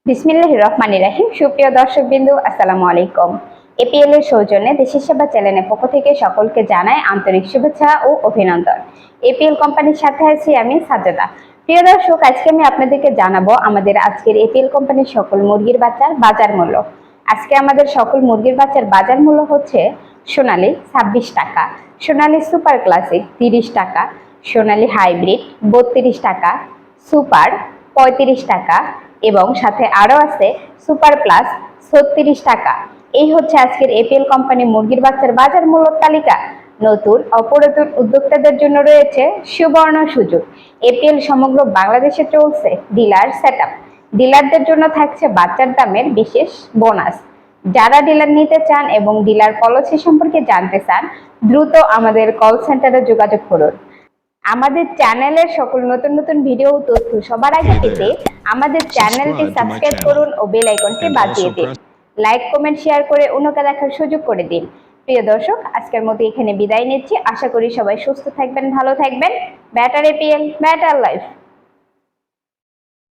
বিসমিল্লাহির রহমানির রহিম। সুপ্রিয় দর্শকবৃন্দু, আসসালামু আলাইকুম। এপিএল এর সৌজন্যে দেশের সেবা চ্যানেলের পক্ষ থেকে সকলকে জানাই আন্তরিক শুভেচ্ছা ও অভিনন্দন। এপিএল কোম্পানির সাথে আছি আমি সাজেদা। প্রিয় দর্শক, আজকে আমি আপনাদেরকে জানাবো আমাদের আজকের এপিএল কোম্পানির সকল মুরগির বাচ্চার বাজার মূল্য। আজকে আমাদের সকল মুরগির বাচ্চার বাজার মূল্য হচ্ছে সোনালী 26 টাকা, সোনালী সুপার ক্লাসিক 30 টাকা, সোনালী হাইব্রিড 32 টাকা, সুপার 35 টাকা এবং সাথে আরো আছে সুপার প্লাস 36 টাকা। এই হচ্ছে আজকের এপিএল কোম্পানি মুরগির বাচ্চার বাজার মূল্য তালিকা। নতুন অপরাতন উদ্যোক্তাদের জন্য রয়েছে সুবর্ণ সুযোগ। এপিএল সমগ্র বাংলাদেশে চলছে ডিলার সেটআপ। ডিলারদের জন্য থাকছে বাচ্চার দামের বিশেষ বোনাস। যারা ডিলার নিতে চান এবং ডিলার পলিসি সম্পর্কে জানতে চান, দ্রুত আমাদের কল সেন্টারে যোগাযোগ করুন। আমাদের চ্যানেলের সকল নতুন নতুন ভিডিও তথ্য সবার আগে পেতে আমাদের চ্যানেলটি সাবস্ক্রাইব করুন ও বেল আইকনটি বাজিয়ে দিন। লাইক, কমেন্ট, শেয়ার করে অন্যকে দেখার সুযোগ করে দিন। প্রিয় দর্শক, আজকের মতো এখানে বিদায় নিচ্ছি। আশা করি সবাই সুস্থ থাকবেন, ভালো থাকবেন। Batter APL, batter life.